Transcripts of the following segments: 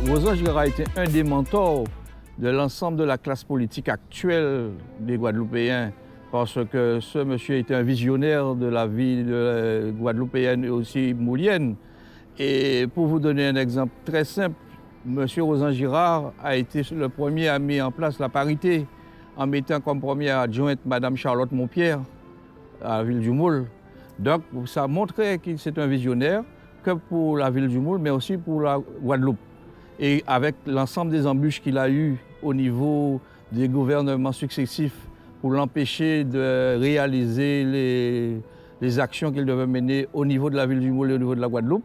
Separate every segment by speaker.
Speaker 1: Rosan Girard a été un des mentors de l'ensemble de la classe politique actuelle des Guadeloupéens, parce que ce monsieur était un visionnaire de la vie guadeloupéenne et aussi moulienne. Et pour vous donner un exemple très simple, monsieur Rosan Girard a été le premier à mettre en place la parité en mettant comme première adjointe madame Charlotte Montpierre à la ville du Moule. Donc ça montrait qu'il c'est un visionnaire que pour la ville du Moule, mais aussi pour la Guadeloupe. Et avec l'ensemble des embûches qu'il a eues au niveau des gouvernements successifs pour l'empêcher de réaliser les actions qu'il devait mener au niveau de la ville du Moule et au niveau de la Guadeloupe,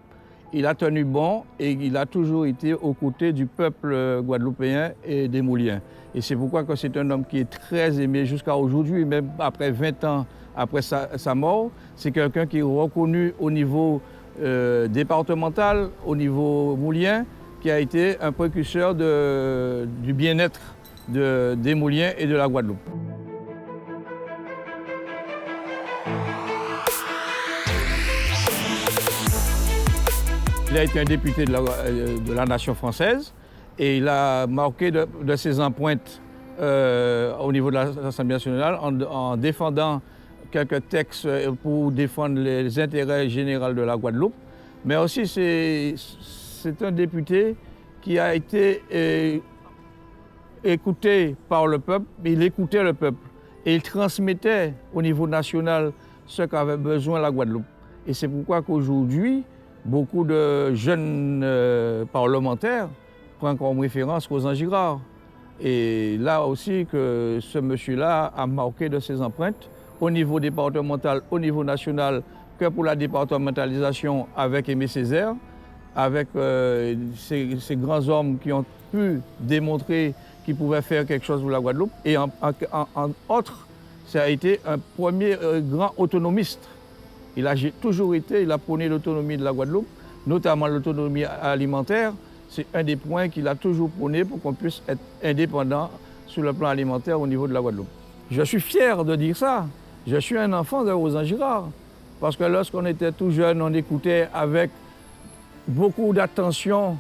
Speaker 1: il a tenu bon et il a toujours été aux côtés du peuple guadeloupéen et des Mouliens. Et c'est pourquoi que c'est un homme qui est très aimé jusqu'à aujourd'hui, même après 20 ans après sa mort. C'est quelqu'un qui est reconnu au niveau départemental, au niveau moulien, qui a été un précurseur du bien-être des Mouliens et de la Guadeloupe. Il a été un député de la nation française et il a marqué de ses empreintes au niveau de l'Assemblée nationale en défendant quelques textes pour défendre les intérêts généraux de la Guadeloupe. Mais aussi, c'est un député qui a été écouté par le peuple, il écoutait le peuple et il transmettait au niveau national ce qu'avait besoin la Guadeloupe. Et c'est pourquoi qu'aujourd'hui, beaucoup de jeunes parlementaires prennent comme référence Rosan Girard. Et là aussi que ce monsieur-là a marqué de ses empreintes au niveau départemental, au niveau national, que pour la départementalisation avec Aimé Césaire, avec ces grands hommes qui ont pu démontrer qu'ils pouvaient faire quelque chose pour la Guadeloupe. Et en outre, ça a été un premier grand autonomiste. Il a toujours été, il a prôné l'autonomie de la Guadeloupe, notamment l'autonomie alimentaire. C'est un des points qu'il a toujours prôné pour qu'on puisse être indépendant sur le plan alimentaire au niveau de la Guadeloupe. Je suis fier de dire ça. Je suis un enfant de Rosan Girard. Parce que lorsqu'on était tout jeune, on écoutait avec beaucoup d'attention,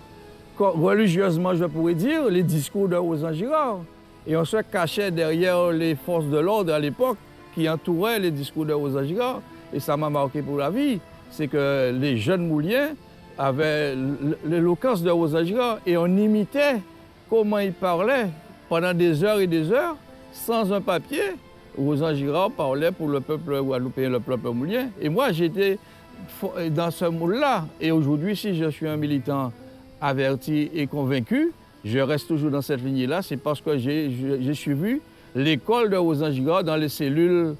Speaker 1: religieusement je pourrais dire, les discours de Rosan Girard. Et on se cachait derrière les forces de l'ordre à l'époque qui entouraient les discours de Rosan Girard. Et ça m'a marqué pour la vie. C'est que les jeunes Mouliens avaient l'éloquence de Rosan Girard et on imitait comment il parlait pendant des heures et des heures sans un papier. Rosan Girard parlait pour le peuple guadeloupéen, le peuple moulien. Et moi, j'étais dans ce moule-là. Et aujourd'hui, si je suis un militant averti et convaincu, je reste toujours dans cette lignée-là. C'est parce que j'ai suivi l'école de Rosan Girard dans les cellules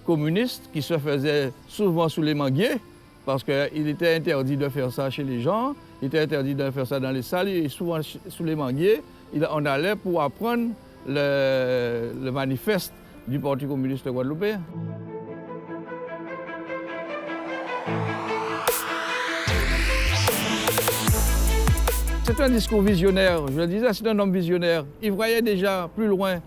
Speaker 1: communistes qui se faisaient souvent sous les manguiers, parce qu'il était interdit de faire ça chez les gens, il était interdit de faire ça dans les salles, et souvent sous les manguiers, on allait pour apprendre le manifeste du Parti communiste guadeloupéen. C'est un discours visionnaire, je le disais, c'est un homme visionnaire. Il voyait déjà plus loin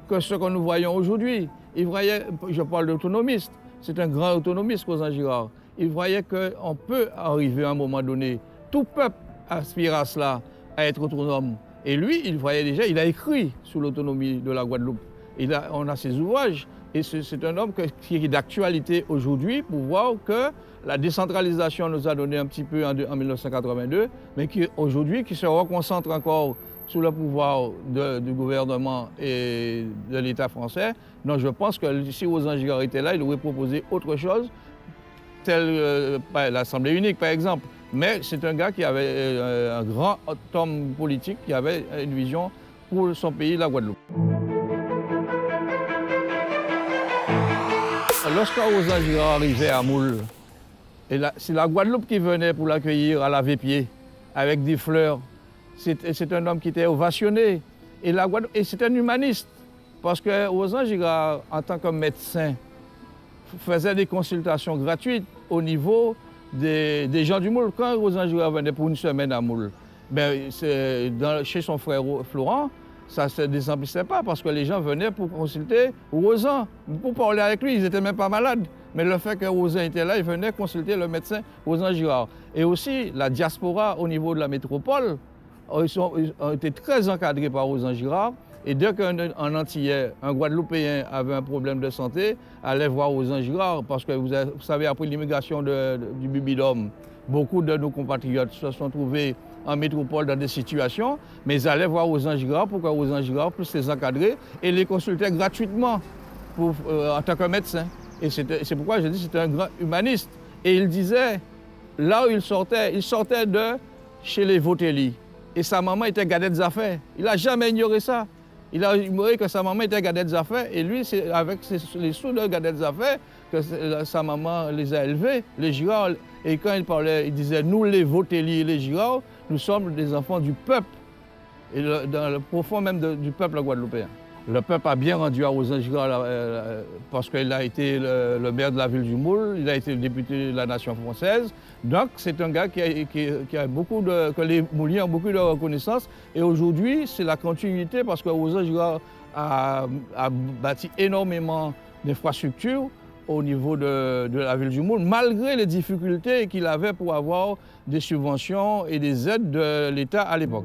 Speaker 1: que ce que nous voyons aujourd'hui. Il voyait, je parle d'autonomiste, c'est un grand autonomiste, Rosan Girard. Il voyait qu'on peut arriver à un moment donné, tout peuple aspire à cela, à être autonome. Et lui, il voyait déjà, il a écrit sur l'autonomie de la Guadeloupe. On a ses ouvrages et c'est un homme qui est d'actualité aujourd'hui pour voir que la décentralisation nous a donné un petit peu en 1982, mais qui aujourd'hui qui se reconcentre encore sous le pouvoir du gouvernement et de l'État français. Donc je pense que si Rosan Girard était là, il aurait proposé autre chose, telle l'Assemblée unique par exemple. Mais c'est un gars qui avait un grand homme politique, qui avait une vision pour son pays, la Guadeloupe. Lorsque Rosan Girard arrivait à Moule, c'est la Guadeloupe qui venait pour l'accueillir à l'Ave-Pied, avec des fleurs. C'est un homme qui était ovationné. Et c'est un humaniste, parce que Rosan Girard, en tant que médecin, faisait des consultations gratuites au niveau des gens du Moule. Quand Rosan Girard venait pour une semaine à Moule, chez son frère Florent, ça ne se désemplissait pas parce que les gens venaient pour consulter Rosan, pour parler avec lui. Ils n'étaient même pas malades. mais le fait que Rosan était là, il venait consulter le médecin Rosan Girard. Et aussi, la diaspora au niveau de la métropole, ils ont été très encadrés par Rosan Girard. Et dès qu'un Antillais, un Guadeloupéen avait un problème de santé, allait voir Rosan Girard, parce que vous savez, après l'immigration du Bibidom, beaucoup de nos compatriotes se sont trouvés en métropole dans des situations, mais ils allaient voir Rosan Girard pour que Rosan Girard puisse les encadrer et les consulter gratuitement en tant que médecin. Et c'est pourquoi je dis que c'était un grand humaniste. Et il disait, là où il sortait de chez les Votelli. Et sa maman était gardée des affaires. Il n'a jamais ignoré ça. Il a ignoré que sa maman était gardée des affaires. Et lui, c'est avec les sous de gardée des affaires que sa maman les a élevés, les Girard. Et quand il parlait, il disait, nous les Votelli et les Girard, nous sommes des enfants du peuple. Et dans le profond même du peuple guadeloupéen. Le peuple a bien rendu à Rosan Girard parce qu'il a été le maire de la ville du Moule, il a été le député de la nation française. Donc c'est un gars qui a beaucoup que les Mouliens ont beaucoup de reconnaissance. Et aujourd'hui, c'est la continuité parce que Rosan Girard a bâti énormément d'infrastructures au niveau de la ville du Moule, malgré les difficultés qu'il avait pour avoir des subventions et des aides de l'État à l'époque.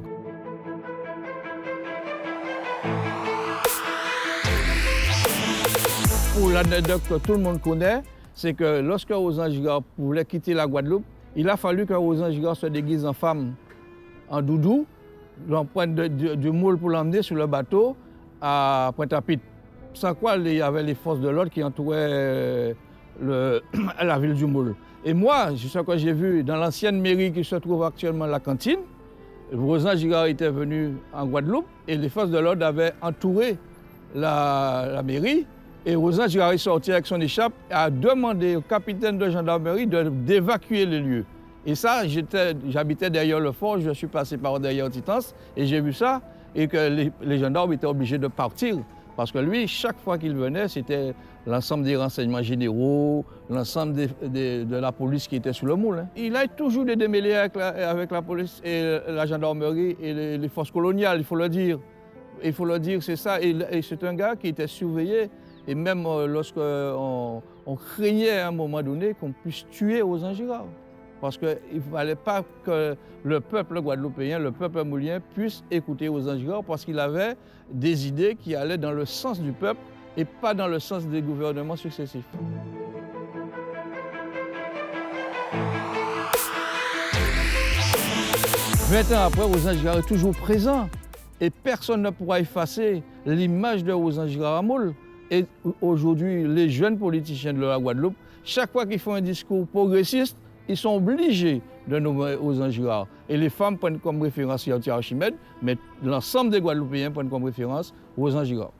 Speaker 1: Pour l'anecdote que tout le monde connaît, c'est que lorsque Rosan Girard voulait quitter la Guadeloupe, il a fallu que Rosan Girard se déguise en femme, en doudou, l'empreinte du moule pour l'emmener sur le bateau à Pointe-à-Pitre. Sans quoi il y avait les forces de l'ordre qui entouraient la ville du Moule. Et moi, c'est ce que j'ai vu dans l'ancienne mairie qui se trouve actuellement à la cantine. Rosan Girard était venu en Guadeloupe et les forces de l'ordre avaient entouré la mairie. Et Rosan Girard est sorti avec son écharpe et a demandé au capitaine de gendarmerie d'évacuer les lieux. Et ça, j'habitais derrière le fort, je suis passé par derrière Titans et j'ai vu ça et que les gendarmes étaient obligés de partir. Parce que lui, chaque fois qu'il venait, c'était l'ensemble des renseignements généraux, l'ensemble de la police qui était sous le moule. Il a toujours des démêlés avec la police et la gendarmerie et les forces coloniales, il faut le dire. Il faut le dire, c'est ça. Et c'est un gars qui était surveillé. Et même lorsqu'on craignait à un moment donné qu'on puisse tuer Rosan Girard. Parce qu'il ne fallait pas que le peuple guadeloupéen, le peuple moulien puisse écouter Rosan Girard parce qu'il avait des idées qui allaient dans le sens du peuple et pas dans le sens des gouvernements successifs. Vingt ans après, Rosan Girard est toujours présent et personne ne pourra effacer l'image de Rosan Girard à Moule. Et aujourd'hui, les jeunes politiciens de la Guadeloupe, chaque fois qu'ils font un discours progressiste, ils sont obligés de nommer Rosan Girard. Et les femmes prennent comme référence Yaotia Archimède, mais l'ensemble des Guadeloupéens prennent comme référence Rosan Girard.